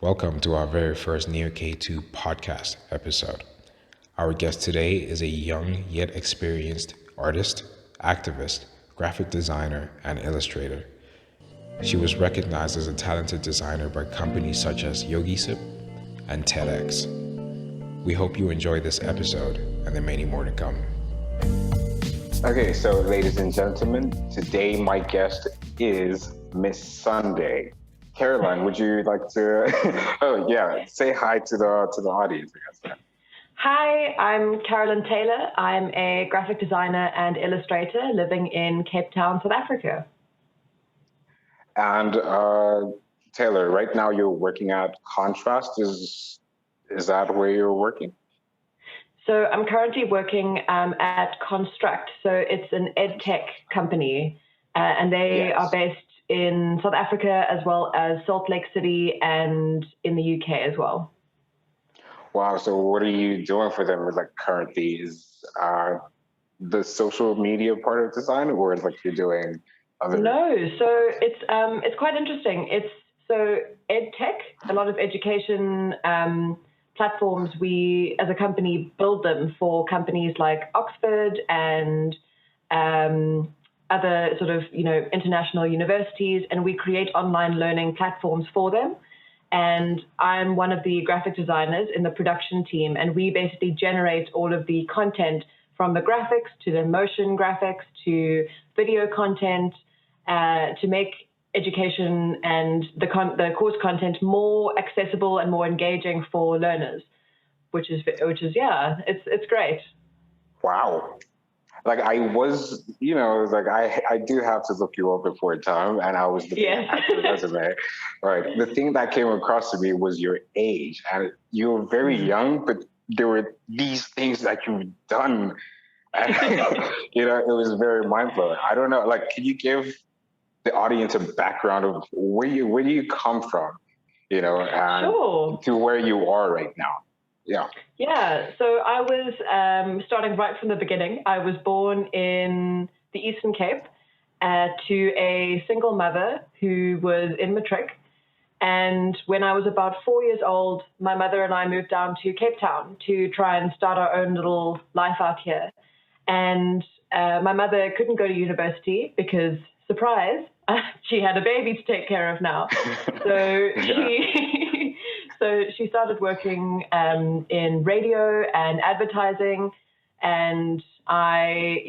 Welcome to our very first Neo K2 podcast episode. Our guest today is a young yet experienced artist, activist, graphic designer, and illustrator. She was recognized as a talented designer by companies such as Yogic and TEDx. We hope you enjoy this episode and there are many more to come. Okay, so ladies and gentlemen, today my guest is Miss Sunday. Caroline, would you like to? Say hi to the audience, I guess. Hi, I'm Carolyn Taylor. I'm a graphic designer and illustrator living in Cape Town, South Africa. And Taylor, right now you're working at Contrast. Is that where you're working? So I'm currently working at Construct. So it's an ed tech company, and they are based in South Africa as well as Salt Lake City and in the UK as well. Wow. So what are you doing for them? Like currently is the social media part of design, or is like you're doing other? No. So it's quite interesting. So ed tech, a lot of education platforms. We as a company build them for companies like Oxford and other sort of, international universities, and we create online learning platforms for them. And I'm one of the graphic designers in the production team, and we basically generate all of the content from the graphics to the motion graphics to video content to make education and the course content more accessible and more engaging for learners, which is it's great. Wow. Like I was, I do have to look you up before a time, and I was looking at your resume. Right. The thing that came across to me was your age, and you were very young, but there were these things that you've done, and it was very mind blowing. I don't know, like, can you give the audience a background of where do you come from, and Sure. to where you are right now? Yeah, so I was starting right from the beginning. I was born in the Eastern Cape to a single mother who was in matric. And when I was about 4 years old, my mother and I moved down to Cape Town to try and start our own little life out here. And my mother couldn't go to university because, surprise, she had a baby to take care of now. So she started working in radio and advertising, and I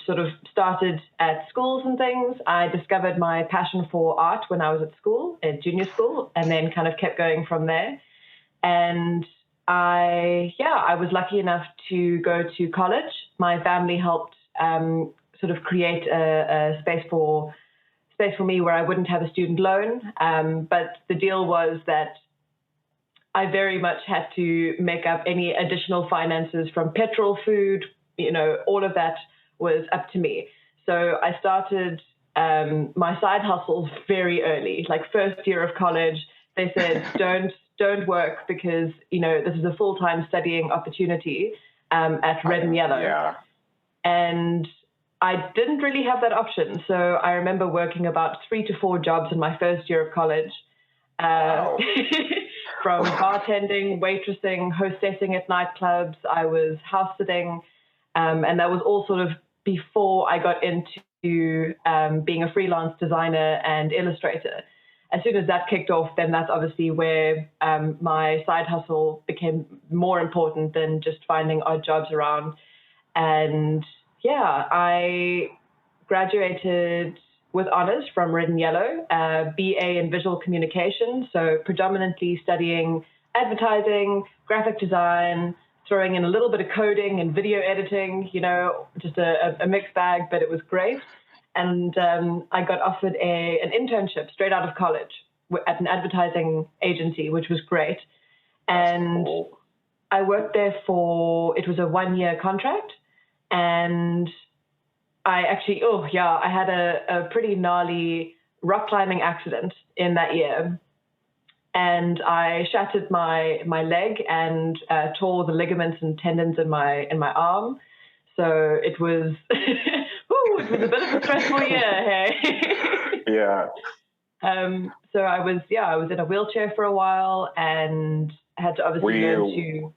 sort of started at schools and things. I discovered my passion for art when I was at school, at junior school, and then kind of kept going from there. And I was lucky enough to go to college. My family helped sort of create a space for me where I wouldn't have a student loan. But the deal was that I very much had to make up any additional finances from petrol, food, all of that was up to me. So I started my side hustles very early, like first year of college. They said, don't work because, this is a full-time studying opportunity at Red and Yellow. Yeah. And I didn't really have that option. So I remember working about 3 to 4 jobs in my first year of college. Wow. From bartending, waitressing, hostessing at nightclubs. I was house sitting, and that was all sort of before I got into being a freelance designer and illustrator. As soon as that kicked off, then that's obviously where my side hustle became more important than just finding odd jobs around. And I graduated with honors from Red and Yellow, BA in visual communication, so predominantly studying advertising, graphic design, throwing in a little bit of coding and video editing, just a mixed bag, but it was great. And I got offered an internship straight out of college at an advertising agency, which was great. And cool. I worked there it was a 1-year contract, and I had a pretty gnarly rock climbing accident in that year. And I shattered my leg and tore the ligaments and tendons in my arm. So it was it was a bit of a stressful year, hey? Yeah. So I was in a wheelchair for a while and had to obviously learn to.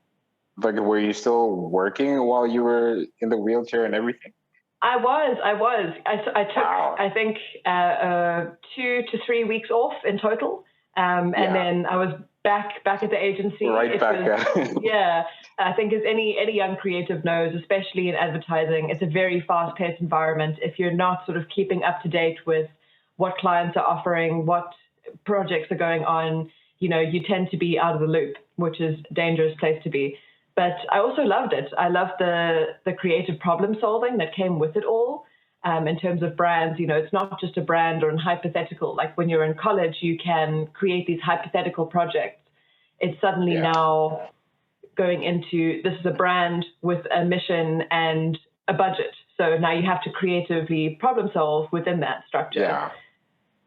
Like, were you still working while you were in the wheelchair and everything? I was. I took, I think, 2 to 3 weeks off in total. And then I was back at the agency. Right back. Yeah. I think as any young creative knows, especially in advertising, it's a very fast-paced environment. If you're not sort of keeping up to date with what clients are offering, what projects are going on, you tend to be out of the loop, which is a dangerous place to be. But I also loved it. I loved the creative problem solving that came with it all. In terms of brands, it's not just a brand or a hypothetical. Like when you're in college, you can create these hypothetical projects. It's suddenly now going into, this is a brand with a mission and a budget. So now you have to creatively problem solve within that structure.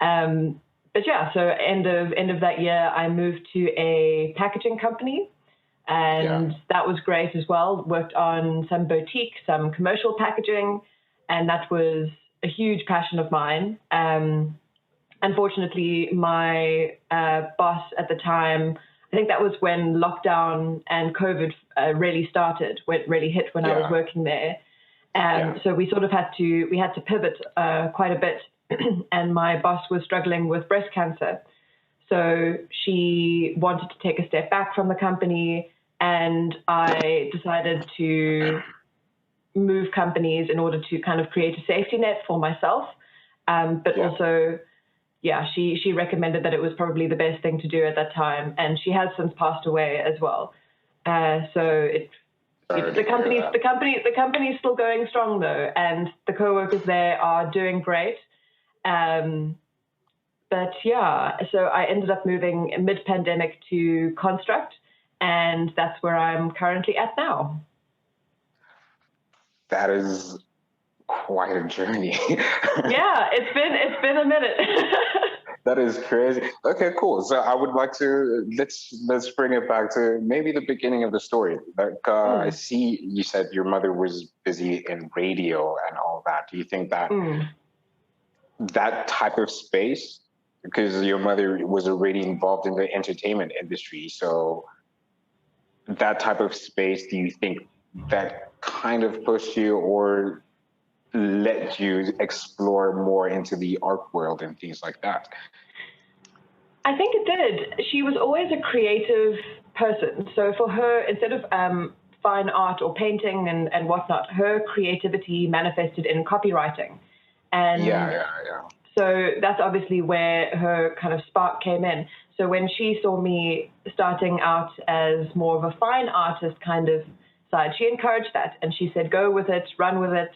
So end of that year, I moved to a packaging company. And that was great as well. Worked on some boutique, some commercial packaging, and that was a huge passion of mine. Unfortunately, my boss at the time, I think that was when lockdown and COVID really started, really hit when I was working there. So we sort of had to pivot quite a bit. And my boss was struggling with breast cancer. So she wanted to take a step back from the company. And I decided to move companies in order to kind of create a safety net for myself. Also, she recommended that it was probably the best thing to do at that time. And she has since passed away as well. The company's still going strong though, and the co-workers there are doing great. So I ended up moving mid-pandemic to Construct. And that's where I'm currently at now. That is quite a journey. Yeah, it's been a minute. That is crazy. Okay, cool. So I would like to let's bring it back to maybe the beginning of the story. Like I see you said your mother was busy in radio and all that. Do you think that that type of space, because your mother was already involved in the entertainment industry, so that type of space, do you think that kind of pushed you or let you explore more into the art world and things like that? I think it did. She was always a creative person. So for her, instead of fine art or painting and whatnot, her creativity manifested in copywriting. And so that's obviously where her kind of spark came in. So when she saw me starting out as more of a fine artist kind of side, she encouraged that. And she said, go with it, run with it.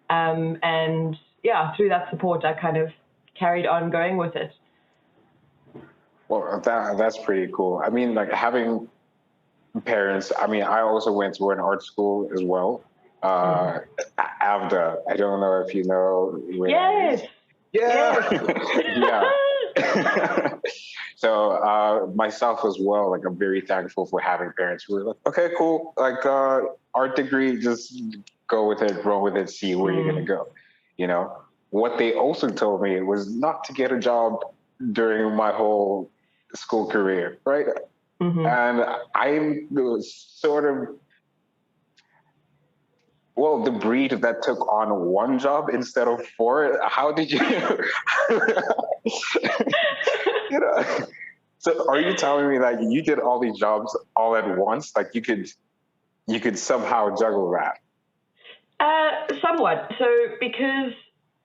Through that support, I kind of carried on going with it. Well, that's pretty cool. I mean, like having parents, I mean, I also went to an art school as well. AVDA, I don't know if you know. Yes. Yeah. So myself as well, like I'm very thankful for having parents who were like, okay, cool, like art degree, just go with it, roll with it, see where you're gonna go. What they also told me was not to get a job during my whole school career, right? And I was sort of, well, the breed that took on one job instead of four. How did you, So are you telling me that you did all these jobs all at once? Like you could somehow juggle that? Somewhat. So because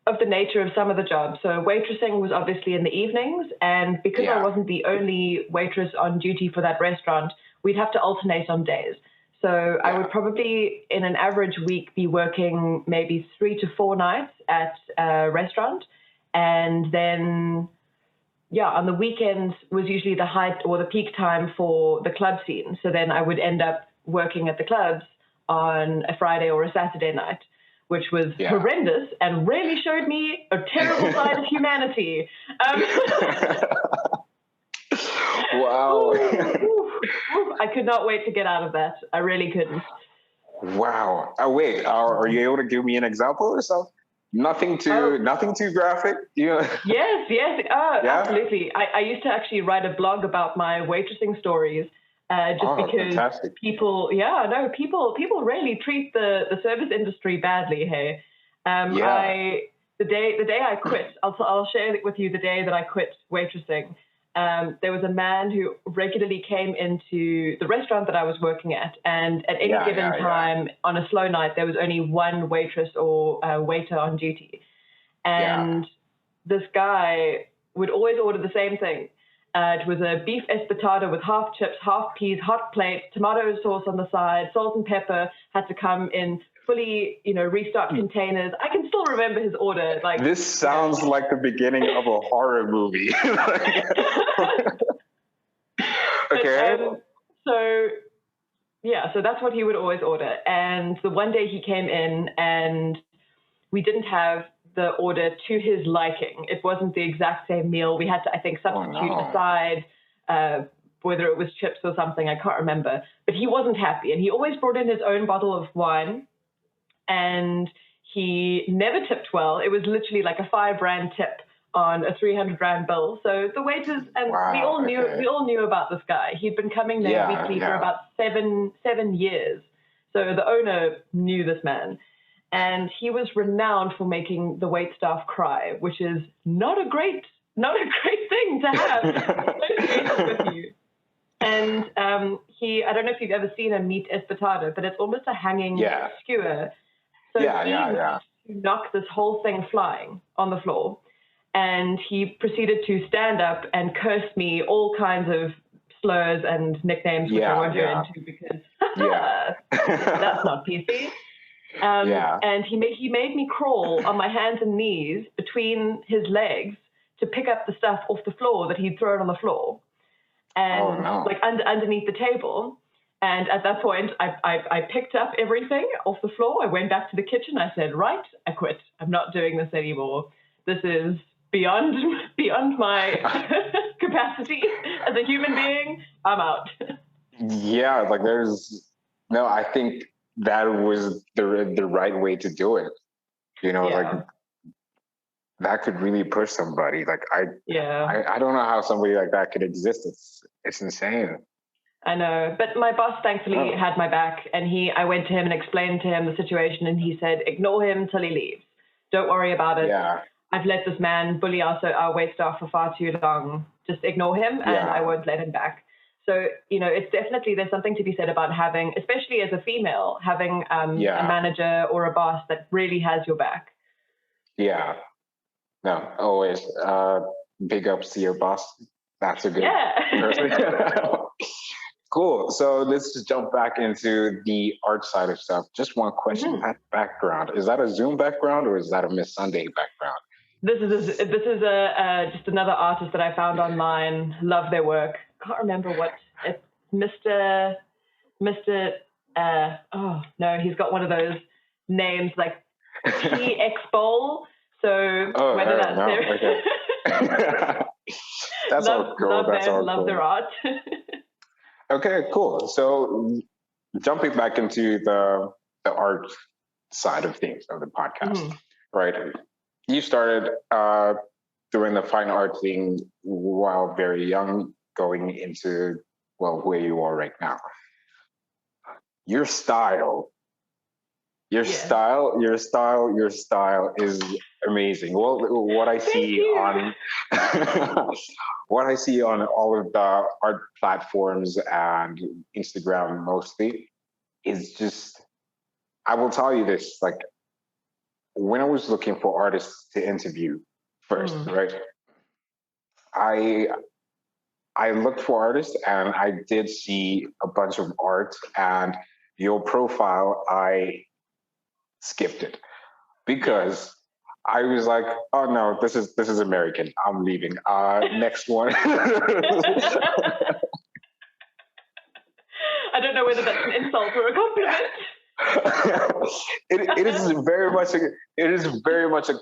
of the nature of some of the jobs, so waitressing was obviously in the evenings, and because I wasn't the only waitress on duty for that restaurant, we'd have to alternate on days. So I would probably, in an average week, be working maybe 3 to 4 nights at a restaurant. And then, on the weekends was usually the height or the peak time for the club scene. So then I would end up working at the clubs on a Friday or a Saturday night, which was horrendous and really showed me a terrible side of humanity. Wow. I could not wait to get out of that. I really couldn't. Wow. Wait, are you able to give me an example or something? Nothing too graphic, you know? Yes. Oh, Yeah. absolutely. I used to actually write a blog about my waitressing stories, because fantastic. people really treat the service industry badly. Hey, the day I quit, I'll share it with you. The day that I quit waitressing, there was a man who regularly came into the restaurant that I was working at, and at any given time on a slow night, there was only one waitress or waiter on duty. And this guy would always order the same thing. It was a beef espetado with half chips, half peas, hot plate, tomato sauce on the side, salt and pepper, had to come in fully, restocked containers. I can still remember his order. Like, this sounds like the beginning of a horror movie. Okay. So that's what he would always order. And the one day he came in and we didn't have the order to his liking. It wasn't the exact same meal. We had to, I think, substitute a side, whether it was chips or something, I can't remember. But he wasn't happy, and he always brought in his own bottle of wine, and he never tipped well. It was literally like a 5 rand tip on a 300 rand bill. So the waiters, and we all knew about this guy. He'd been coming there weekly for about seven years. So the owner knew this man. And he was renowned for making the wait staff cry, which is not a great thing to have associated with you. And I don't know if you've ever seen a meat espetado, but it's almost a hanging skewer. So he managed to knock this whole thing flying on the floor. And he proceeded to stand up and curse me all kinds of slurs and nicknames, which I won't go into because that's not PC. And he made me crawl on my hands and knees between his legs to pick up the stuff off the floor that he'd thrown on the floor, and like underneath the table. And at that point, I picked up everything off the floor. I went back to the kitchen. I said, right, I quit. I'm not doing this anymore. This is beyond my capacity as a human being. I'm out. Yeah, like I think that was the right way to do it. Like that could really push somebody. Like I don't know how somebody like that could exist. It's insane. I know, but my boss thankfully had my back, and I went to him and explained to him the situation, and he said, ignore him till he leaves. Don't worry about it. Yeah. I've let this man bully our wait staff for far too long. Just ignore him, and I won't let him back. So, it's definitely, there's something to be said about having, especially as a female, having a manager or a boss that really has your back. Yeah. No, always. Big ups to your boss. That's a good person. Cool. So let's just jump back into the art side of stuff. Just one question. That background, is that a Zoom background or is that a Miss Sunday background? This is just another artist that I found online. Love their work. Can't remember what it's Mr. Oh no, he's got one of those names like TX Bowl. So whether that's okay. That's all cool. Love their art. Okay, cool. So jumping back into the art side of things of the podcast, right? You started doing the fine art thing while very young, going into, where you are right now. Your style is amazing. Well, what I see on all of the art platforms and Instagram mostly is just, I will tell you this, like when I was looking for artists to interview first, right? I looked for artists and I did see a bunch of art, and your profile, I skipped it because I was like, oh no, this is American. I'm leaving. Next one. I don't know whether that's an insult or a compliment. It is very much a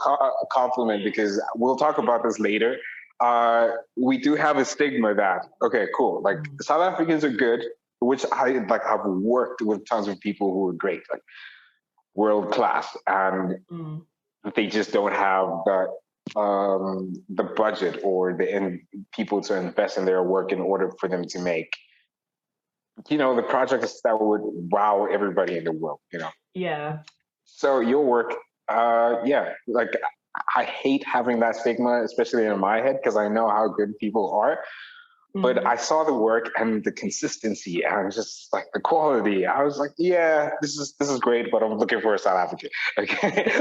compliment, because we'll talk about this later. We do have a stigma that, okay, cool, like South Africans are good, which I've worked with tons of people who are great, like world class, and they just don't have the budget or people to invest in their work in order for them to make, the projects that would wow everybody in the world, Yeah. So your work, like I hate having that stigma, especially in my head, because I know how good people are. But I saw the work and the consistency, and I was just like the quality. I was like, yeah, this is great, but I'm looking for a South African. Okay.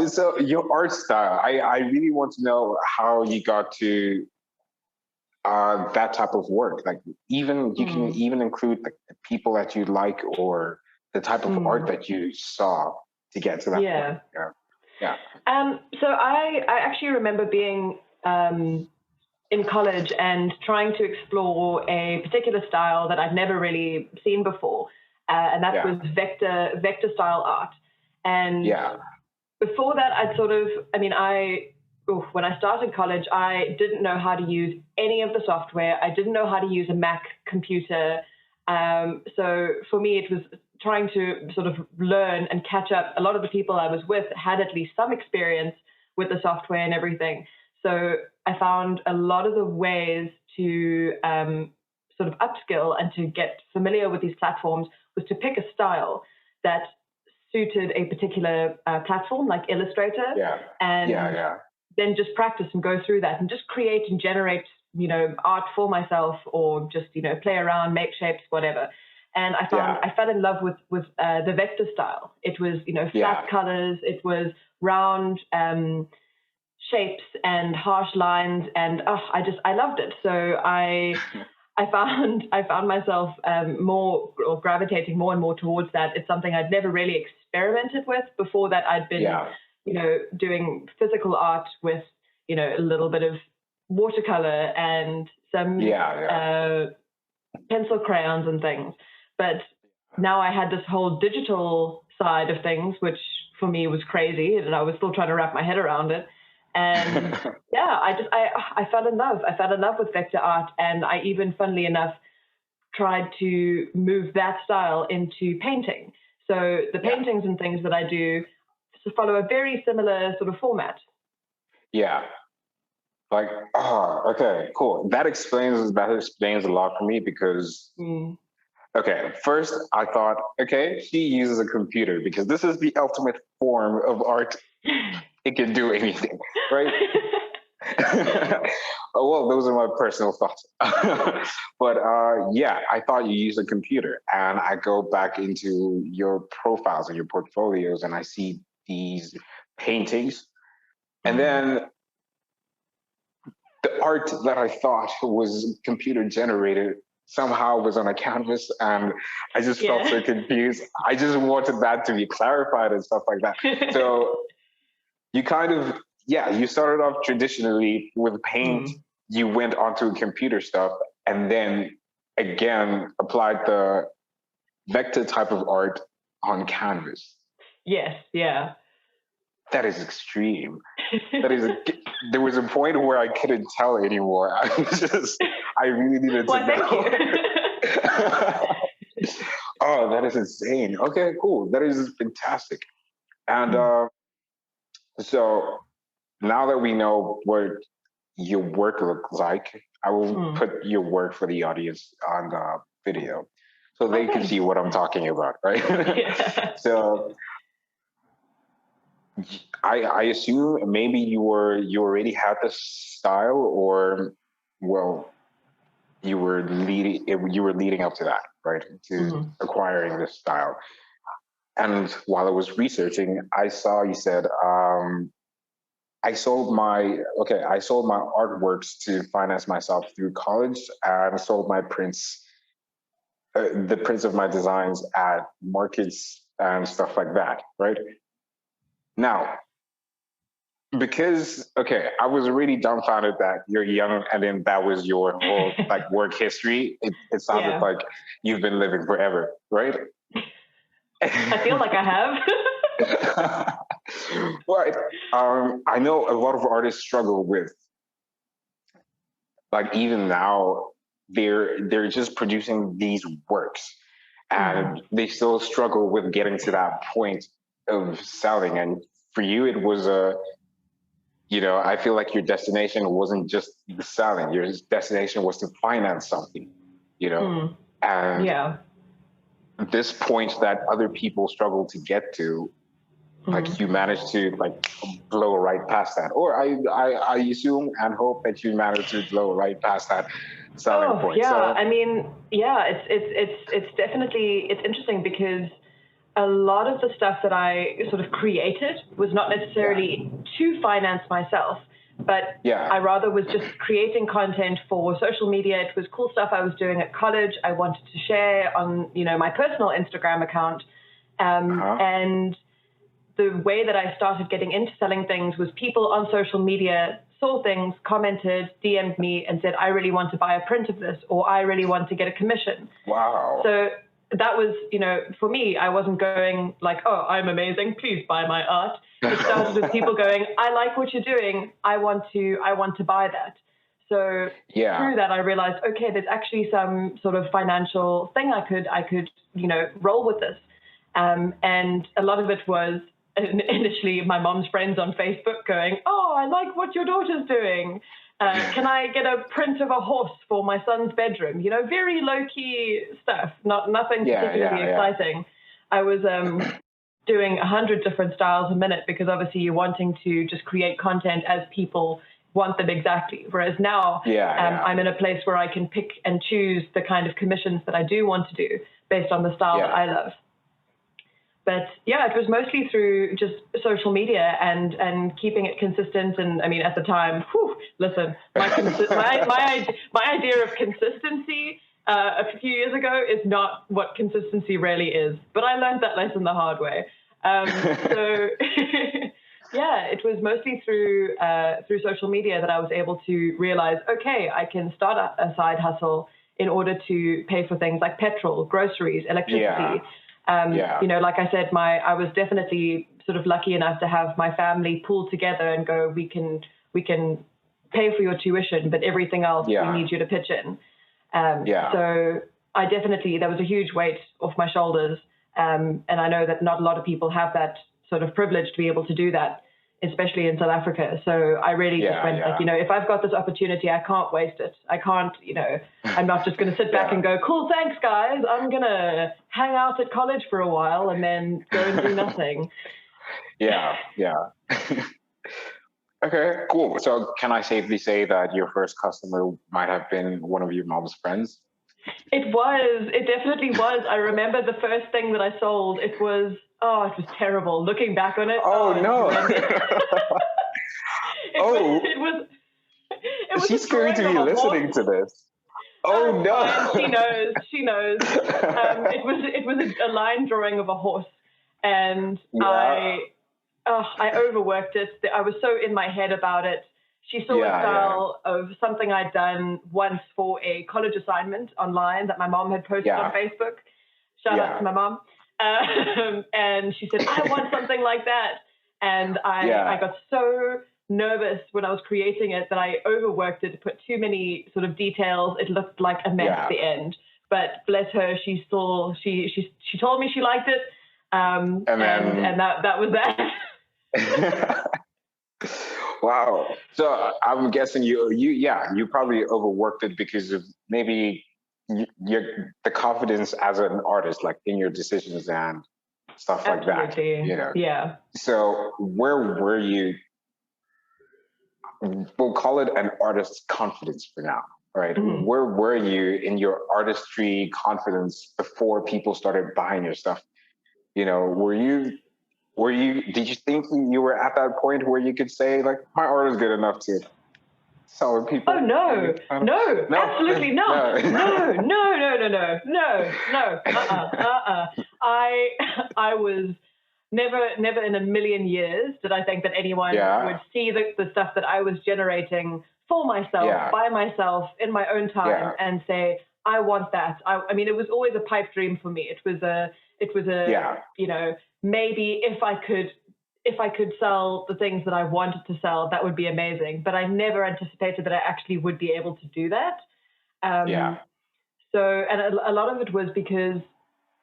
So your art style, I really want to know how you got to that type of work. Like even you can even include the people that you like or the type of art that you saw to get to that point. Yeah. So I actually remember being in college and trying to explore a particular style that I'd never really seen before, and that was vector style art. And before that, when I started college, I didn't know how to use any of the software. I didn't know how to use a Mac computer. So for me, it was trying to sort of learn and catch up. A lot of the people I was with had at least some experience with the software and everything. So I found a lot of the ways to sort of upskill and to get familiar with these platforms was to pick a style that suited a particular platform like Illustrator. Then just practice and go through that and just create and generate, art for myself, or just, play around, make shapes, whatever. And I found I fell in love with the vector style. It was, flat colors. It was round shapes and harsh lines, and I loved it. So I found myself gravitating more and more towards that. It's something I'd never really experimented with before that. I'd been doing physical art with a little bit of watercolor and some pencil crayons and things. But now I had this whole digital side of things, which for me was crazy, and I was still trying to wrap my head around it. And I fell in love. I fell in love with vector art, and I even, funnily enough, tried to move that style into painting. So the paintings and things that I do follow a very similar sort of format. Yeah. Like, okay, cool. That explains a lot for me because, okay, first I thought, okay, she uses a computer because this is the ultimate form of art. It can do anything, right? Well, those are my personal thoughts. But I thought you used a computer, and I go back into your profiles and your portfolios, and I see these paintings, and then the art that I thought was computer generated somehow was on a canvas, and I just felt so confused. I just wanted that to be clarified and stuff like that. So you kind of, you started off traditionally with paint, you went onto computer stuff, and then again applied the vector type of art on canvas. Yes, yeah. That is extreme. There was a point where I couldn't tell anymore. I really needed to know. Oh, that is insane. Okay, cool. That is fantastic. And so now that we know what your work looks like, I will put your work for the audience on the video so they can see what I'm talking about, right? So I assume maybe you already had this style, or you were leading up to that, right? To acquiring this style. And while I was researching, I saw you said I sold my artworks to finance myself through college, and I sold my prints, the prints of my designs at markets and stuff like that, right? Now, because I was really dumbfounded that you're young and then that was your whole like work history. It sounded like you've been living forever, right? I feel like I have. Right. I know a lot of artists struggle with, like, even now they're just producing these works, and they still struggle with getting to that point of selling. And for you, it was I feel like your destination wasn't just the selling. Your destination was to finance something, and this point that other people struggle to get to, like you managed to like blow right past that, or I assume and hope that you managed to blow right past that selling point. Yeah, so, I mean, it's definitely, it's interesting because a lot of the stuff that I sort of created was not necessarily to finance myself, but I rather was just creating content for social media. It was cool stuff I was doing at college. I wanted to share on, my personal Instagram account. And the way that I started getting into selling things was people on social media saw things, commented, DM'd me and said, I really want to buy a print of this, or I really want to get a commission. Wow. So that was, for me, I wasn't going like, oh, I'm amazing, please buy my art. It started with people going, I like what you're doing, I want to buy that. So through that, I realized, okay, there's actually some sort of financial thing I could roll with this. And a lot of it was initially my mom's friends on Facebook going, oh, I like what your daughter's doing. Can I get a print of a horse for my son's bedroom? Very low-key stuff, nothing particularly exciting. I was doing 100 different styles a minute because obviously you're wanting to just create content as people want them exactly. Whereas now I'm in a place where I can pick and choose the kind of commissions that I do want to do based on the style that I love. But it was mostly through just social media and keeping it consistent. And I mean, at the time, listen, my idea of consistency a few years ago is not what consistency really is. But I learned that lesson the hard way. So it was mostly through social media that I was able to realize, okay, I can start a side hustle in order to pay for things like petrol, groceries, electricity. Like I said, I was definitely sort of lucky enough to have my family pull together and go, we can pay for your tuition, but everything else we need you to pitch in. So I definitely, there was a huge weight off my shoulders. And I know that not a lot of people have that sort of privilege to be able to do that, especially in South Africa. So I really just went like, if I've got this opportunity, I can't waste it. I can't, I'm not just going to sit back and go, cool, thanks guys. I'm going to hang out at college for a while and then go and do nothing. Okay, cool. So can I safely say that your first customer might have been one of your mom's friends? It definitely was. I remember the first thing that I sold, it was terrible. Looking back on it. Oh no. It was she's going to be listening to this. Oh no. She knows. It was a line drawing of a horse, and I overworked it. I was so in my head about it. She saw a style of something I'd done once for a college assignment online that my mom had posted on Facebook. Shout out to my mom. And she said, I want something like that. And I got so nervous when I was creating it that I overworked it, put too many sort of details. It looked like a mess at the end. But bless her, she told me she liked it. And that was that. Wow. So I'm guessing you probably overworked it because of maybe the confidence as an artist, like in your decisions and stuff like that. Yeah. So where were you? We'll call it an artist's confidence for now, right? Mm-hmm. Where were you in your artistry confidence before people started buying your stuff? Did you think you were at that point where you could say, like, my art is good enough to sell to people? Oh, no, absolutely not. No. I was never in a million years did I think that anyone would see the stuff that I was generating for myself, by myself, in my own time, and say, I want that. I mean, it was always a pipe dream for me. It was a maybe if I could sell the things that I wanted to sell, that would be amazing. But I never anticipated that I actually would be able to do that. So, and a lot of it was because,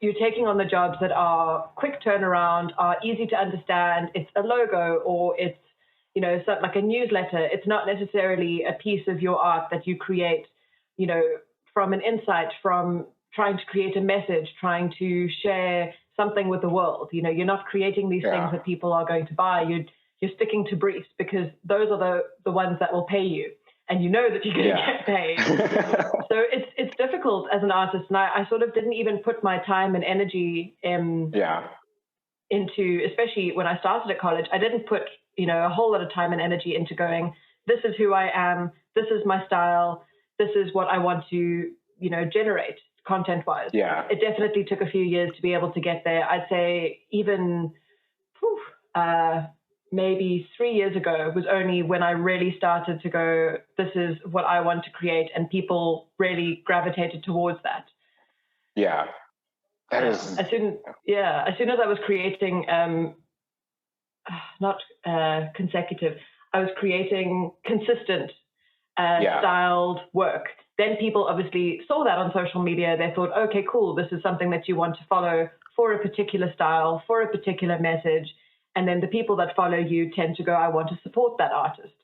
you're taking on the jobs that are quick turnaround, are easy to understand. It's a logo, or it's, you know, something like a newsletter. It's not necessarily a piece of your art that you create, you know, from an insight, from trying to create a message, trying to share something with the world. You know, you're not creating these things that people are going to buy. You're sticking to briefs, because those are the ones that will pay you, and you know that you're going to get paid. So it's difficult as an artist, and I sort of didn't even put my time and energy into, especially when I started at college, I didn't put, you know, a whole lot of time and energy into going, this is who I am, this is my style, this is what I want to, you know, generate content-wise. Yeah. It definitely took a few years to be able to get there. I'd say even maybe 3 years ago was only when I really started to go, this is what I want to create, and people really gravitated towards that. Yeah. That is... As soon as I was creating, not consecutive, I was creating consistent styled work. Then people obviously saw that on social media. They thought, okay, cool, this is something that you want to follow for a particular style, for a particular message. And then the people that follow you tend to go, I want to support that artist.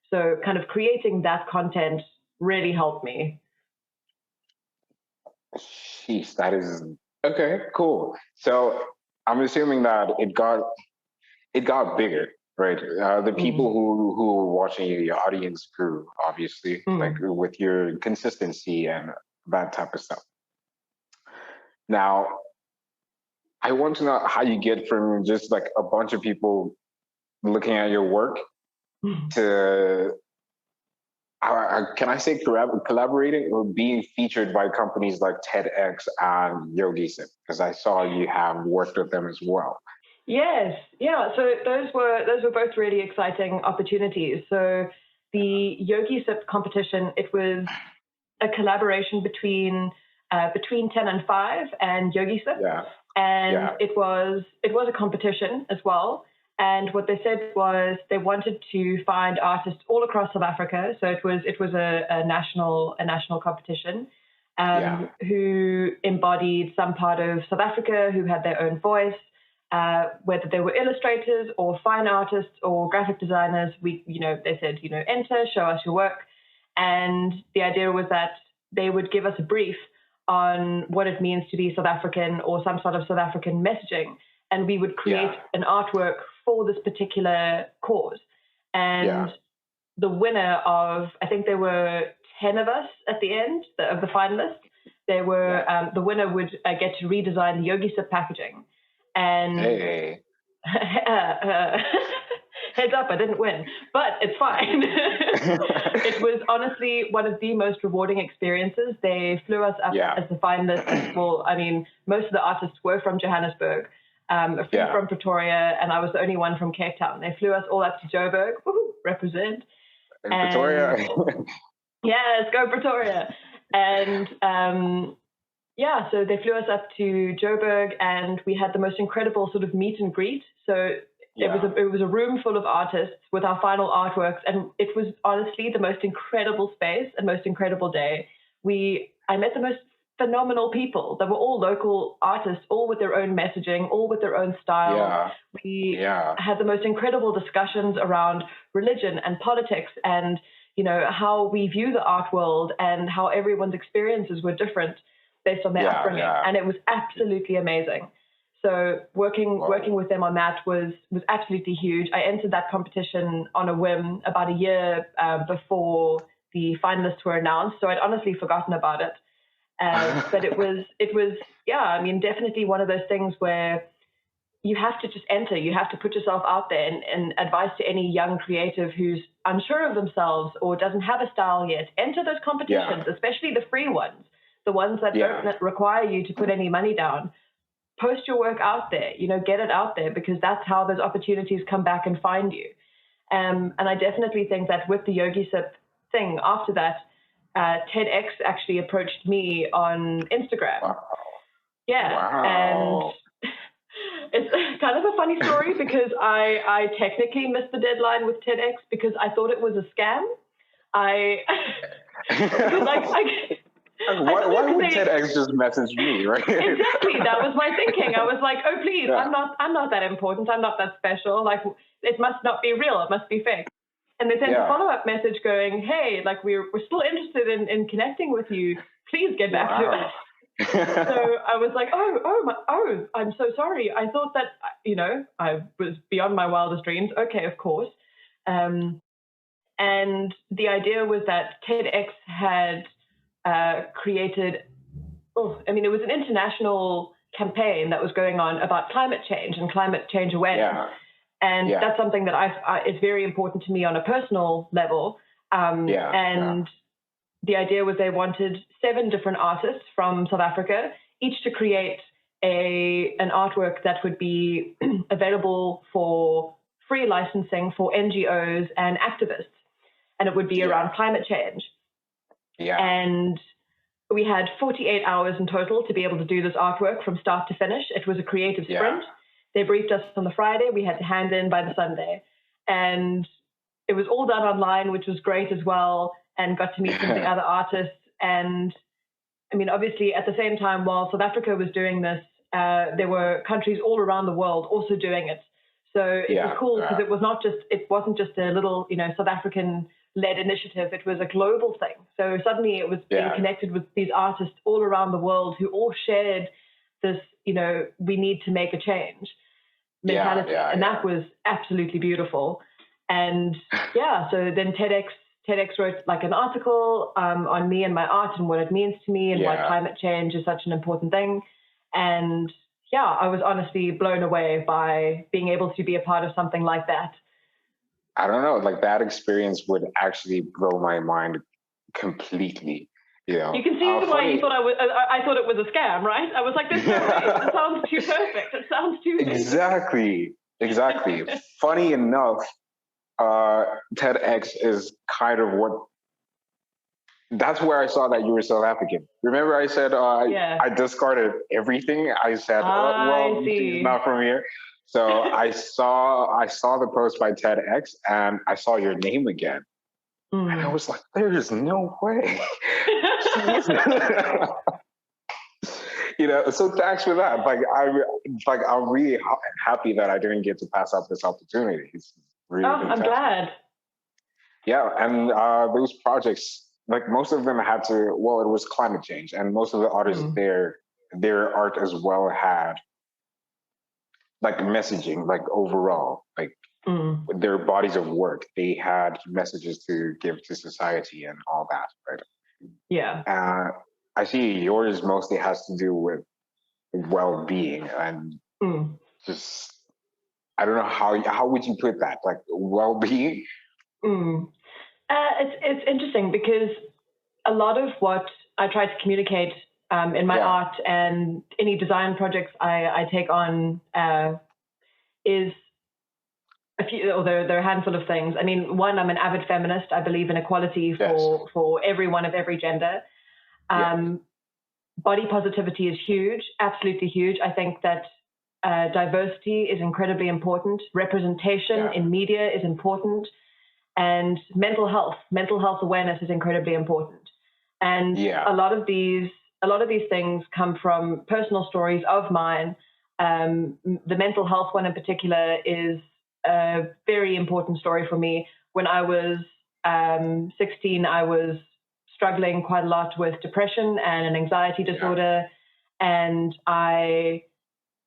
So kind of creating that content really helped me. Sheesh, that is... Okay, cool. So I'm assuming that it got bigger, right? The people who were watching you, your audience grew, obviously, like with your consistency and that type of stuff. Now, I want to know how you get from just like a bunch of people looking at your work to, can I say collaborating or being featured by companies like TEDx and Yogic? Because I saw you have worked with them as well. Yes, yeah. So those were both really exciting opportunities. So the Yogic Competition, it was a collaboration between 10 and 5 and Yogic. And it was a competition as well. And what they said was they wanted to find artists all across South Africa. So it was a national competition who embodied some part of South Africa, who had their own voice, whether they were illustrators or fine artists or graphic designers. They said, enter, show us your work. And the idea was that they would give us a brief on what it means to be South African or some sort of South African messaging. And we would create an artwork for this particular cause. And the winner of, I think there were 10 of us at the end of the finalists. There were, the winner would get to redesign the Yogic packaging. And heads up, I didn't win, but it's fine. It was honestly one of the most rewarding experiences. They flew us up as the finalists. Well, I mean, most of the artists were from Johannesburg, a few from Pretoria, and I was the only one from Cape Town. They flew us all up to Joburg, represent. Pretoria. Yes, go Pretoria. And so they flew us up to Joburg, and we had the most incredible sort of meet and greet. So it was a room full of artists with our final artworks, and it was honestly the most incredible space and most incredible day. I met the most phenomenal people that were all local artists, all with their own messaging, all with their own style. We had the most incredible discussions around religion and politics and, how we view the art world and how everyone's experiences were different based on their upbringing. And it was absolutely amazing. So working with them on that was absolutely huge. I entered that competition on a whim about a year before the finalists were announced. So I'd honestly forgotten about it. But it was definitely one of those things where you have to just enter. You have to put yourself out there, and advice to any young creative who's unsure of themselves or doesn't have a style yet, enter those competitions, especially the free ones, the ones that don't require you to put any money down. Post your work out there, get it out there, because that's how those opportunities come back and find you. And I definitely think that with the Yogic thing after that, TEDx actually approached me on Instagram. Wow. And it's kind of a funny story because I technically missed the deadline with TEDx because I thought it was a scam. Why would TEDx just message me, right? Exactly. That was my thinking. I was like, oh, please, I'm not that important. I'm not that special. Like, it must not be real. It must be fake. And they sent a follow-up message going, hey, like, we're still interested in connecting with you. Please get back to us. So I was like, I'm so sorry. I thought that, I was beyond my wildest dreams. Okay, of course. And the idea was that TEDx had created, it was an international campaign that was going on about climate change and climate change awareness. Yeah. And that's something that is very important to me on a personal level. The idea was they wanted 7 different artists from South Africa, each to create an artwork that would be available for free licensing for NGOs and activists. And it would be around climate change. Yeah. And we had 48 hours in total to be able to do this artwork from start to finish. It was a creative sprint. They briefed us on the Friday. We had to hand in by the Sunday. And it was all done online, which was great as well, and got to meet some of the other artists. And obviously at the same time, while South Africa was doing this, there were countries all around the world also doing it. So it was cool because it wasn't just a little, South African-led initiative. It was a global thing. So suddenly it was being connected with these artists all around the world who all shared this, we need to make a change mentality. And that was absolutely beautiful. And so then TEDx wrote like an article on me and my art and what it means to me and why climate change is such an important thing. And I was honestly blown away by being able to be a part of something like that. I don't know, like that experience would actually blow my mind completely. You can see why you thought I thought it was a scam, right? I was like, this sounds too perfect. It sounds too Exactly. Funny enough, TEDx is kind of that's where I saw that you were South African. Remember I said I discarded everything. I said, she's not from here. So I saw the post by TEDx and I saw your name again. And I was like, there is no way. So thanks for that. I'm really happy that I didn't get to pass up this opportunity. It's really I'm glad. Yeah, and those projects, like most of them had to, it was climate change, and most of the artists their art as well had like messaging, like overall, like their bodies of work, they had messages to give to society and all that, right? Yeah. I see yours mostly has to do with well-being and just, I don't know how would you put that, like well-being? It's interesting because a lot of what I try to communicate in my art and any design projects I take on is there are a handful of things. One, I'm an avid feminist. I believe in equality for everyone of every gender. Body positivity is huge, absolutely huge. I think that diversity is incredibly important. Representation in media is important. And mental health awareness is incredibly important. And a lot of these things come from personal stories of mine. The mental health one in particular is a very important story for me. When I was 16, I was struggling quite a lot with depression and an anxiety disorder, and I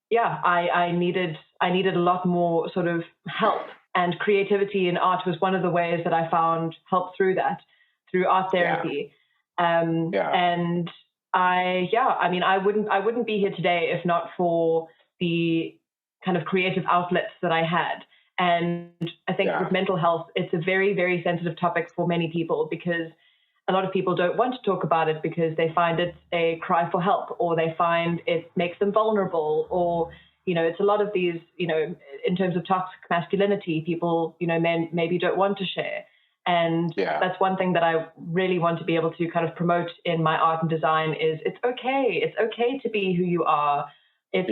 needed a lot more sort of help. And creativity and art was one of the ways that I found help through art therapy. And I wouldn't be here today if not for the kind of creative outlets that I had. And I think with mental health, it's a very, very sensitive topic for many people because a lot of people don't want to talk about it because they find it a cry for help, or they find it makes them vulnerable, or it's a lot of these, in terms of toxic masculinity, people, men maybe don't want to share. And that's one thing that I really want to be able to kind of promote in my art and design is it's okay. It's okay to be who you are. It's,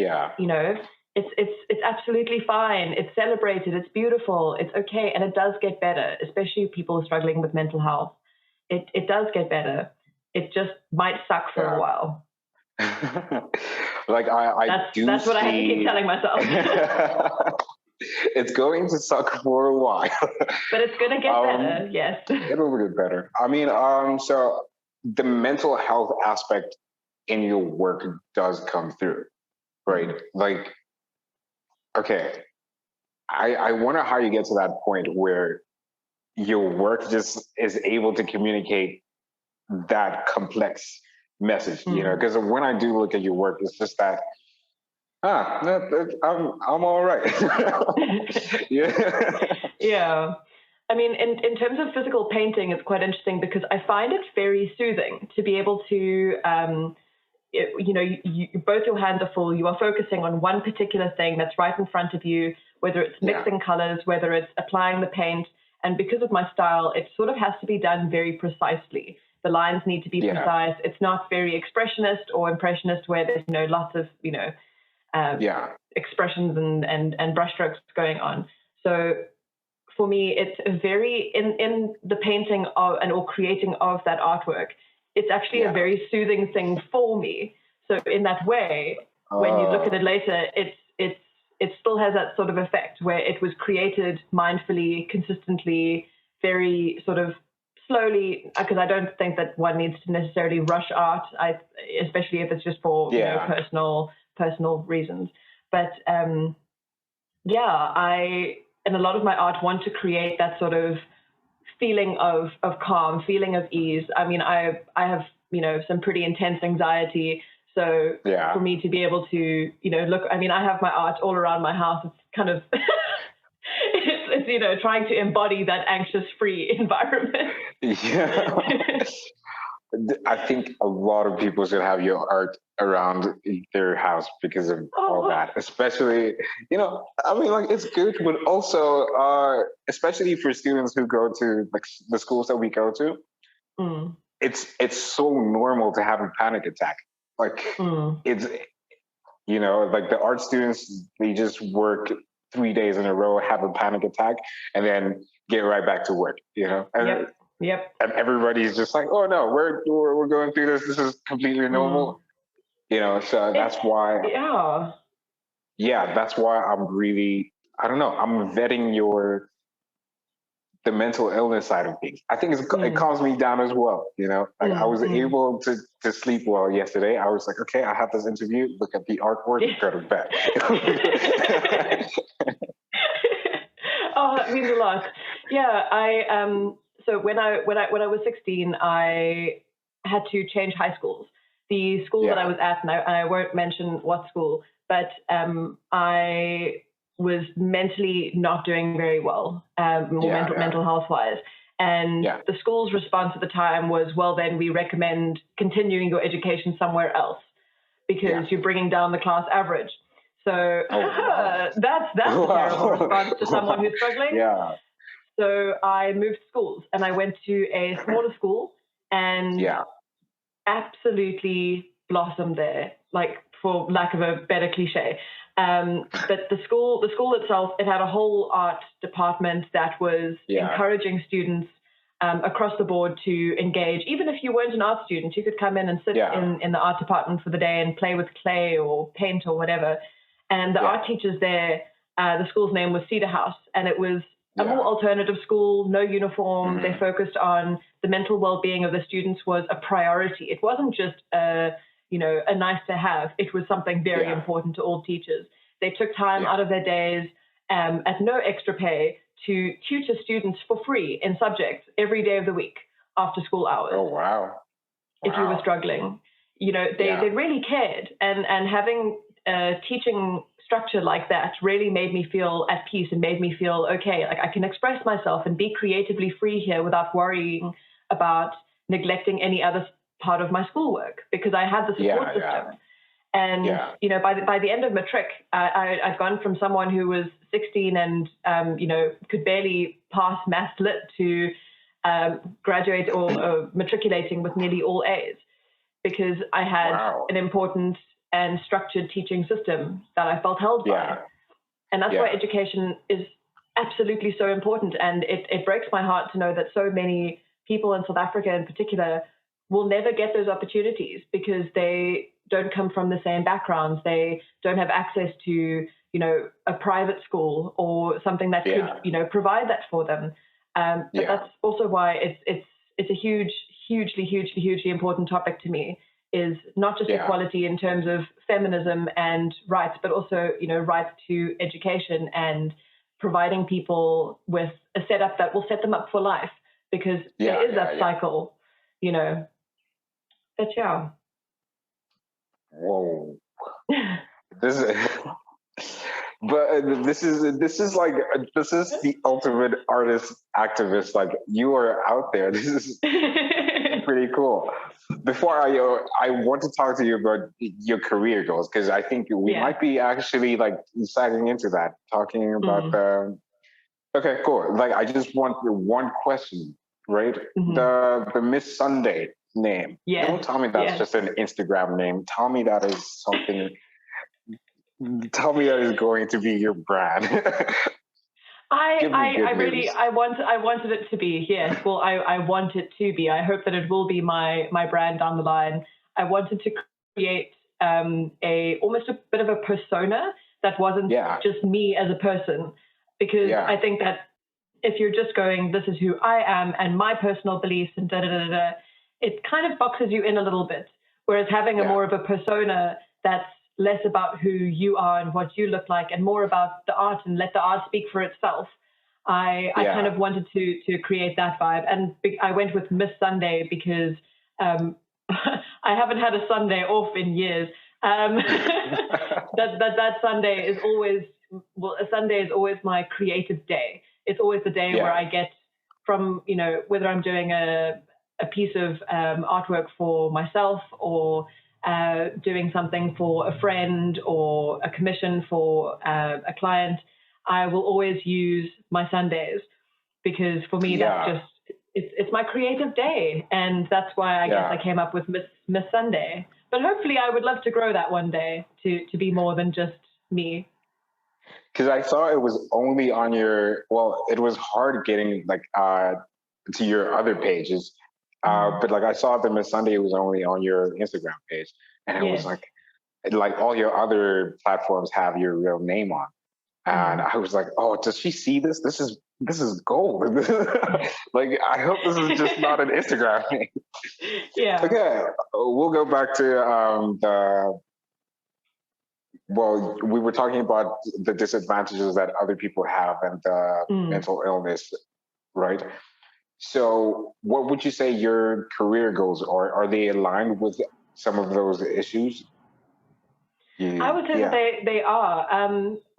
it's absolutely fine. It's celebrated. It's beautiful. It's okay. And it does get better, especially people struggling with mental health. It does get better. it just might suck for a while. Like that's what I have to keep telling myself. It's going to suck for a while, but it's going to get better. Yes, it'll get better. I mean, so the mental health aspect in your work does come through, right? Like, okay, I wonder how you get to that point where your work just is able to communicate that complex message, you know, because when I do look at your work, it's just that, I'm all right. Yeah. I mean, in terms of physical painting, it's quite interesting because I find it very soothing to be able to, both your hands are full. You are focusing on one particular thing that's right in front of you, whether it's mixing colors, whether it's applying the paint. And because of my style, it sort of has to be done very precisely. The lines need to be precise. It's not very expressionist or impressionist where there's, lots of, expressions and brushstrokes going on. So for me, it's a very, in the painting of or creating of that artwork, it's actually a very soothing thing for me. So in that way, when you look at it later, it still has that sort of effect where it was created mindfully, consistently, very sort of slowly, because I don't think that one needs to necessarily rush art, especially if it's just for personal reasons. But in a lot of my art want to create that sort of feeling of calm, feeling of ease. I mean, I have some pretty intense anxiety. So for me to be able to, look, I mean, I have my art all around my house. It's kind of, it's trying to embody that anxious-free environment. Yeah. I think a lot of people should have your art around their house because of all that, especially, I mean, like, it's good, but also, especially for students who go to like the schools that we go to, it's so normal to have a panic attack. Like it's, like the art students, they just work 3 days in a row, have a panic attack, and then get right back to work, And, Yep. And everybody's just like, oh no, we're going through this. This is completely normal, So that's why. That's why I'm really, I don't know. I'm vetting the mental illness side of things. I think it calms me down as well. Like I was able to sleep well yesterday. I was like, okay, I have this interview. Look at the artwork. Go to bed. Oh, that means a lot. Yeah, so when I was 16, I had to change high schools. The school that I was at, and I won't mention what school, but I was mentally not doing very well, mental health-wise. And the school's response at the time was, well, then we recommend continuing your education somewhere else because you're bringing down the class average. So that's a terrible response to someone who's struggling. Yeah. So I moved schools and I went to a smaller school and absolutely blossomed there, like for lack of a better cliche. But the school itself, it had a whole art department that was encouraging students across the board to engage. Even if you weren't an art student, you could come in and sit in the art department for the day and play with clay or paint or whatever. And the art teachers there, the school's name was Cedar House, and it was a more alternative school, no uniform. They focused on the mental well-being of the students was a priority. It wasn't just a nice to have. It was something very important to all teachers. They took time out of their days at no extra pay to tutor students for free in subjects every day of the week after school hours. Oh, wow. If you were struggling, they really cared. And having a teaching structure like that really made me feel at peace and made me feel okay. Like I can express myself and be creatively free here without worrying about neglecting any other part of my schoolwork because I had the support system. And, by the end of matric, I'd gone from someone who was 16 and, could barely pass maths lit to graduate or matriculating with nearly all A's because I had an important and structured teaching system that I felt held by. And that's why education is absolutely so important. And it breaks my heart to know that so many people in South Africa in particular will never get those opportunities because they don't come from the same backgrounds. They don't have access to, a private school or something that could, provide that for them. But that's also why it's a hugely important topic to me, is not just equality in terms of feminism and rights, but also, rights to education and providing people with a setup that will set them up for life, because there is that cycle, But yeah. Whoa. This is, but this is the ultimate artist activist. Like, you are out there. This is pretty cool. Before I want to talk to you about your career goals, because I think we might be actually like sagging into that, talking about okay, cool. Like, I just want one question, right? The Miss Sunday name. Don't tell me that's just an Instagram name. Tell me that is something. Tell me that is going to be your brand. I wanted it to be, yes. Well, I want it to be. I hope that it will be my brand down the line. I wanted to create almost a bit of a persona that wasn't just me as a person, because I think that if you're just going, this is who I am and my personal beliefs and it kind of boxes you in a little bit. Whereas having a more of a persona that's less about who you are and what you look like, and more about the art and let the art speak for itself. I kind of wanted to create that vibe, and I went with Miss Sunday because I haven't had a Sunday off in years. That Sunday is always, a Sunday is always my creative day. It's always the day where I get from, whether I'm doing a piece of artwork for myself, or doing something for a friend, or a commission for a client, I will always use my Sundays, because for me that's just it's my creative day, and that's why I guess I came up with Miss Sunday. But hopefully I would love to grow that one day to be more than just me. Because I saw it was only on your, it was hard getting like to your other pages. But like, I saw the Miss Sunday was only on your Instagram page, and it was like all your other platforms have your real name on, and I was like, oh, does she see this? This is gold. Like, I hope this is just not an Instagram name. Yeah. Okay, we'll go back to we were talking about the disadvantages that other people have and the mental illness, right? So what would you say your career goals are? Are they aligned with some of those issues? I would say that they are. I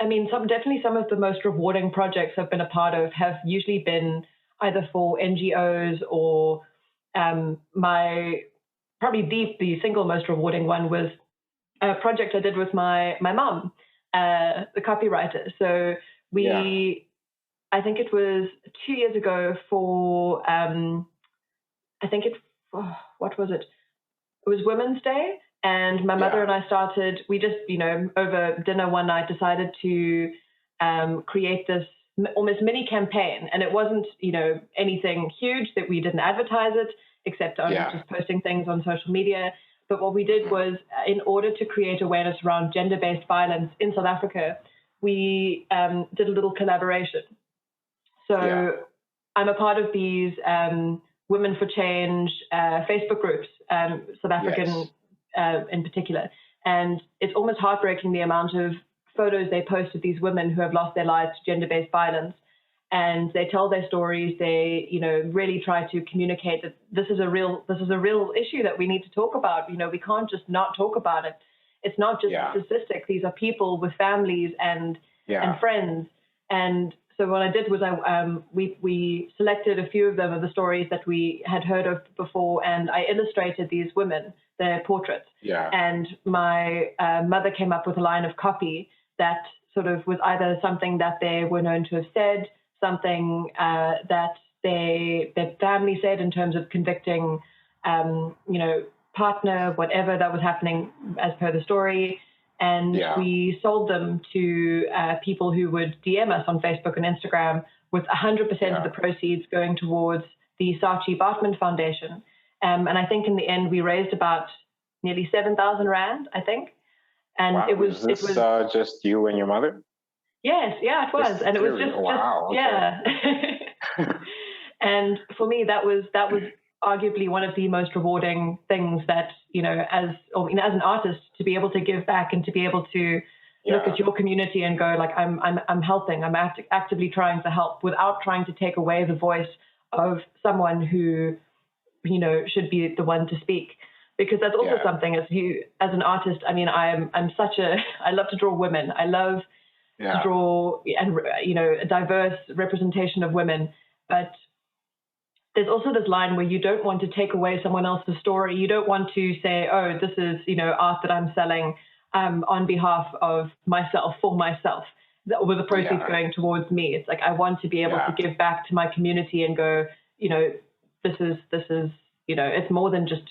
mean, definitely some of the most rewarding projects I've been a part of have usually been either for NGOs, or probably the single most rewarding one was a project I did with my mum, the copywriter. So I think it was 2 years ago for, what was it? It was Women's Day. And my mother and I we just, over dinner one night decided to create this almost mini campaign. And it wasn't, anything huge, that we didn't advertise it, except just posting things on social media. But what we did was, in order to create awareness around gender-based violence in South Africa, we did a little collaboration. So I'm a part of these Women for Change Facebook groups, South African in particular. And it's almost heartbreaking the amount of photos they post of these women who have lost their lives to gender-based violence. And they tell their stories. They, really try to communicate that this is a real issue that we need to talk about. We can't just not talk about it. It's not just a statistic. These are people with families and friends. And so what I did was we selected a few of them of the stories that we had heard of before, and I illustrated these women, their portraits. And my mother came up with a line of copy that sort of was either something that they were known to have said, something that their family said in terms of convicting, partner, whatever that was happening as per the story. And we sold them to people who would DM us on Facebook and Instagram, with 100% of the proceeds going towards the Saatchi Bartman Foundation. And I think in the end, we raised about nearly 7,000 Rand, I think. And wow. it was just you and your mother? Yes, yeah, it was. And it was just, wow, okay. Yeah. And for me, that was arguably one of the most rewarding things that, as an artist, to be able to give back and to be able to look at your community and go like, I'm helping, I'm actively trying to help without trying to take away the voice of someone who, should be the one to speak. Because that's also something as an artist, I mean, I love to draw women. I love to draw a diverse representation of women, but there's also this line where you don't want to take away someone else's story. You don't want to say, oh, this is, art that I'm selling on behalf of myself, for myself, with the proceeds going towards me. It's like, I want to be able to give back to my community and go, this is, it's more than just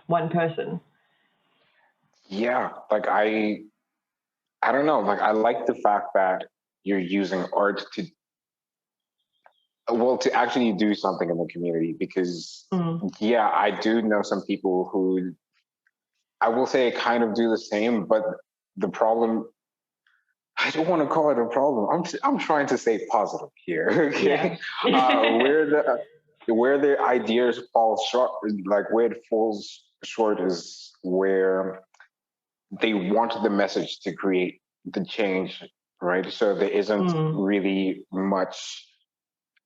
one person. Yeah. Like, I don't know. Like, I like the fact that you're using art to actually do something in the community, because I do know some people who, I will say, kind of do the same, but the problem, I don't want to call it a problem. I'm trying to say positive here. Okay. Yeah. Where the ideas fall short, like where it falls short, is where they want the message to create the change, right? So there isn't really much,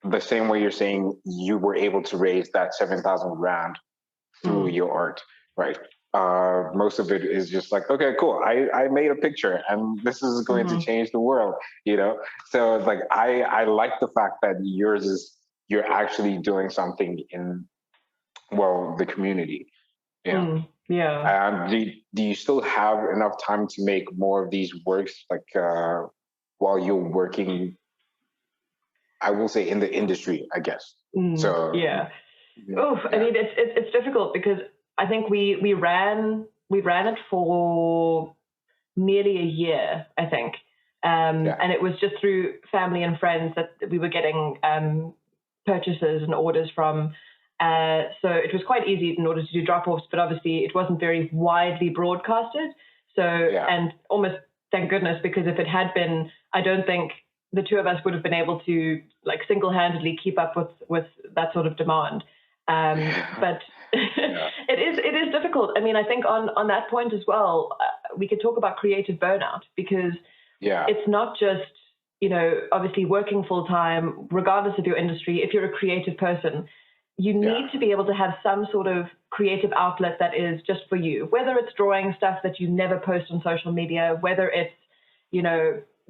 the same way you're saying you were able to raise that 7,000 Rand through your art, right? Most of it is just like, okay, cool. I made a picture and this is going to change the world, So it's like, I like the fact that yours is, you're actually doing something in, the community. Yeah. Do you still have enough time to make more of these works, like while you're working, I will say, in the industry, I guess? So yeah. I mean, it's difficult because I think we ran it for nearly a year, I think, and it was just through family and friends that we were getting purchases and orders from. So it was quite easy in order to do drop-offs, but obviously it wasn't very widely broadcasted. So and almost thank goodness, because if it had been, I don't think the two of us would have been able to like single-handedly keep up with that sort of demand. But it is difficult. I mean, I think on that point as well, we could talk about creative burnout, because it's not just, obviously working full time, regardless of your industry. If you're a creative person, you need to be able to have some sort of creative outlet that is just for you, whether it's drawing stuff that you never post on social media, whether it's,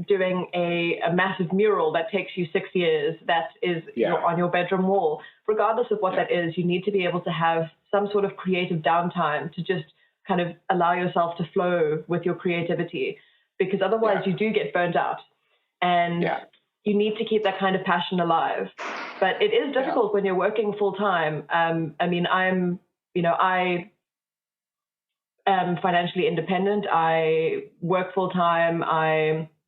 doing a massive mural that takes you 6 years that is on your bedroom wall. Regardless of what that is, you need to be able to have some sort of creative downtime to just kind of allow yourself to flow with your creativity, because otherwise you do get burnt out, and you need to keep that kind of passion alive. But it is difficult when you're working full time. I mean, I am financially independent. I work full time.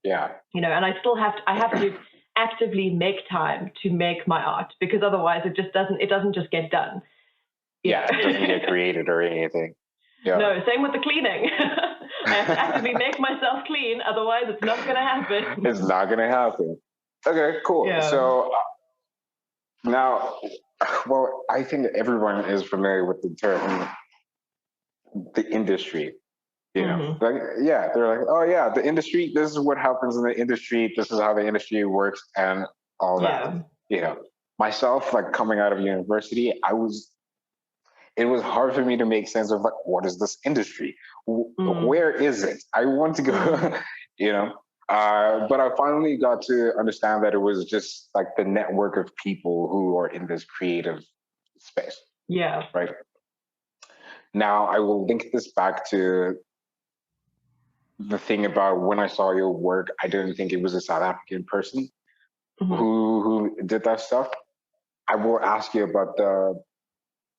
And I still have to actively make time to make my art, because otherwise it doesn't just get done. It doesn't get created or anything. No, same with the cleaning. I have to actively make myself clean, otherwise it's not going to happen. It's not going to happen. Okay, cool. So now, I think everyone is familiar with the term, the industry. They're like, oh yeah, the industry, this is what happens in the industry, this is how the industry works, and all that. Myself, like, coming out of university, it was hard for me to make sense of, like, what is this industry? Where is it? I want to go, but I finally got to understand that it was just like the network of people who are in this creative space. Right. Now I will link this back to the thing about when I saw your work, I didn't think it was a South African person who did that stuff. I will ask you about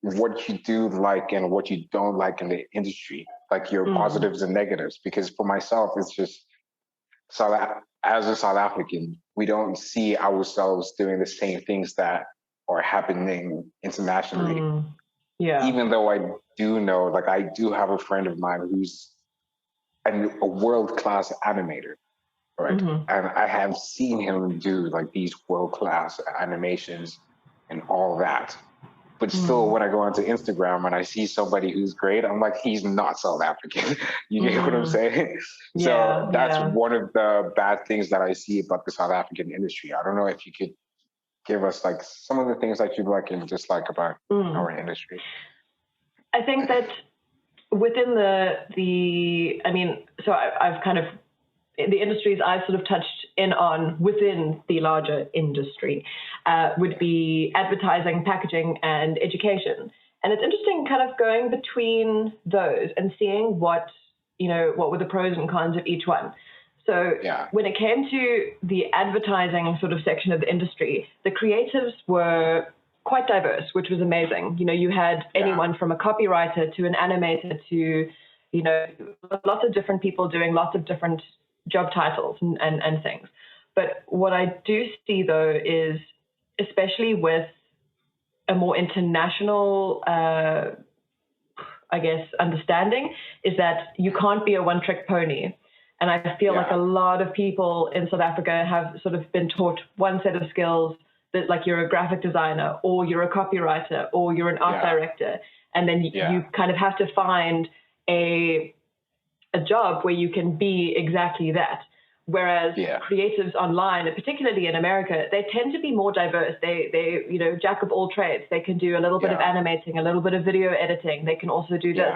what you do like and what you don't like in the industry, like your positives and negatives. Because for myself, it's just, as a South African, we don't see ourselves doing the same things that are happening internationally. Yeah. Even though I do know, like I do have a friend of mine who's a world-class animator, right? Mm-hmm. And I have seen him do like these world-class animations and all that. But still, when I go onto Instagram and I see somebody who's great, I'm like, he's not South African. You get what I'm saying? So that's one of the bad things that I see about the South African industry. I don't know if you could give us like some of the things that you like and dislike about our industry. I think that within I mean, so I've kind of, the industries I've sort of touched in on within the larger industry would be advertising, packaging, and education. And it's interesting kind of going between those and seeing what were the pros and cons of each one. So when it came to the advertising sort of section of the industry, the creatives were quite diverse, which was amazing. You had anyone from a copywriter to an animator to, lots of different people doing lots of different job titles and things. But what I do see, though, is especially with a more international, I guess, understanding, is that you can't be a one-trick pony. And I feel like a lot of people in South Africa have sort of been taught one set of skills, that like you're a graphic designer or you're a copywriter or you're an art director. And then you kind of have to find a job where you can be exactly that. Whereas creatives online, and particularly in America, they tend to be more diverse. They jack of all trades. They can do a little bit of animating, a little bit of video editing. They can also do this,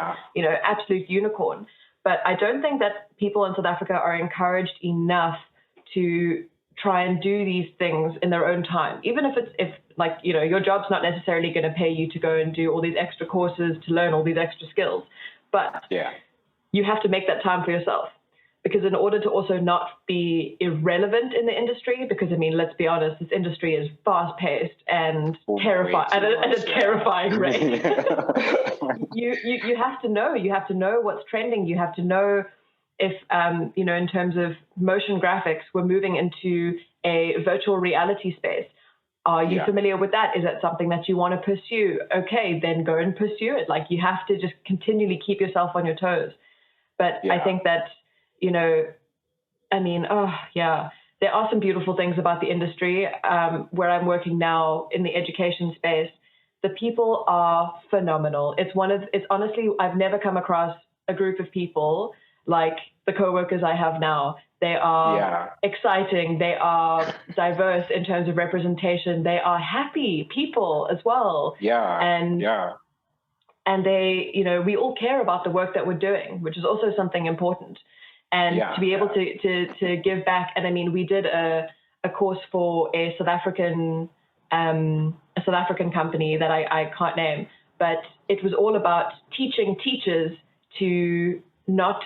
absolute unicorn. But I don't think that people in South Africa are encouraged enough to try and do these things in their own time. Even if your job's not necessarily going to pay you to go and do all these extra courses to learn all these extra skills. But you have to make that time for yourself. Because in order to also not be irrelevant in the industry, because, I mean, let's be honest, this industry is fast-paced and terrifying at a terrifying rate. You have to know what's trending. You have to know if, in terms of motion graphics, we're moving into a virtual reality space. Are you familiar with that? Is that something that you want to pursue? Okay, then go and pursue it. Like, you have to just continually keep yourself on your toes. But I think that, there are some beautiful things about the industry. Where I'm working now in the education space, the people are phenomenal. It's honestly, I've never come across a group of people like the coworkers I have now. They are exciting. They are diverse in terms of representation. They are happy people as well. And they, we all care about the work that we're doing, which is also something important. And to be able to give back. And I mean, we did a course for a South African company that I can't name, but it was all about teaching teachers to not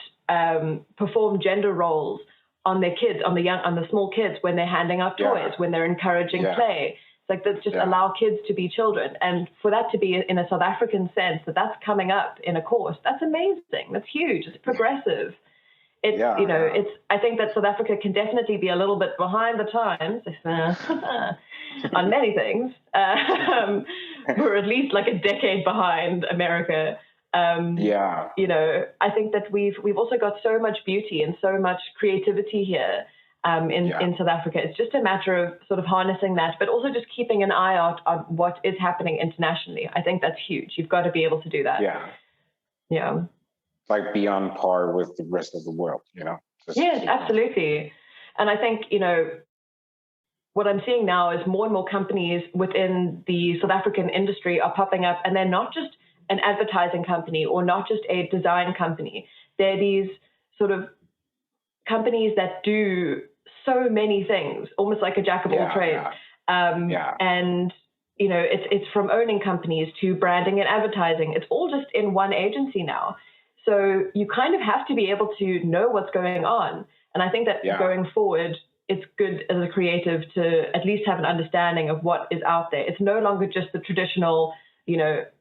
perform gender roles on their kids, on the small kids, when they're handing out toys, when they're encouraging play. It's like, that's just allow kids to be children. And for that to be in a South African sense, that's coming up in a course, that's amazing. That's huge. It's progressive. I think that South Africa can definitely be a little bit behind the times on many things. We're at least like a decade behind America. I think that we've also got so much beauty and so much creativity here in South Africa. It's just a matter of sort of harnessing that, but also just keeping an eye out on what is happening internationally. I think that's huge. You've got to be able to do that. Yeah. Like be on par with the rest of the world, Yes, absolutely. And I think, what I'm seeing now is more and more companies within the South African industry are popping up, and they're not just an advertising company or not just a design company. They're these sort of companies that do so many things, almost like a jack of all trades. And, it's from owning companies to branding and advertising. It's all just in one agency now. So you kind of have to be able to know what's going on. And I think that going forward, it's good as a creative to at least have an understanding of what is out there. It's no longer just the traditional,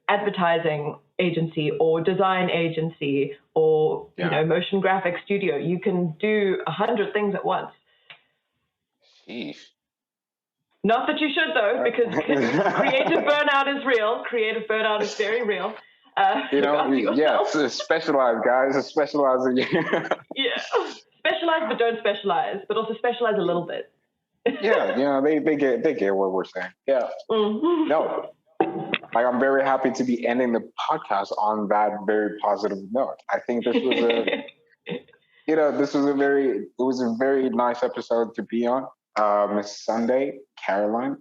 advertising agency or design agency or, motion graphic studio. You can do 100 things at once. Sheesh. Not that you should, though, because creative burnout is real. Creative burnout is very real. Yes, specialize, guys. Specialize in Yeah. Specialize, but don't specialize. But also specialize a little bit. Yeah, they get what we're saying. Yeah. Mm-hmm. No. Like, I'm very happy to be ending the podcast on that very positive note. I think this was it was a very nice episode to be on. Miss Sunday, Caroline.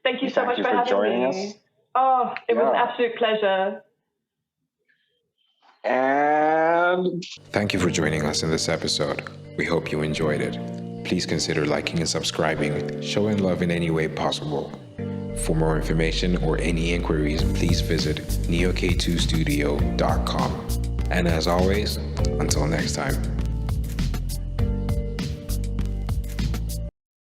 Thank you so much for joining us. Oh, it was an absolute pleasure. And thank you for joining us in this episode. We hope you enjoyed it. Please consider liking and subscribing, showing love in any way possible. For more information or any inquiries, please visit neok2studio.com. And as always, until next time.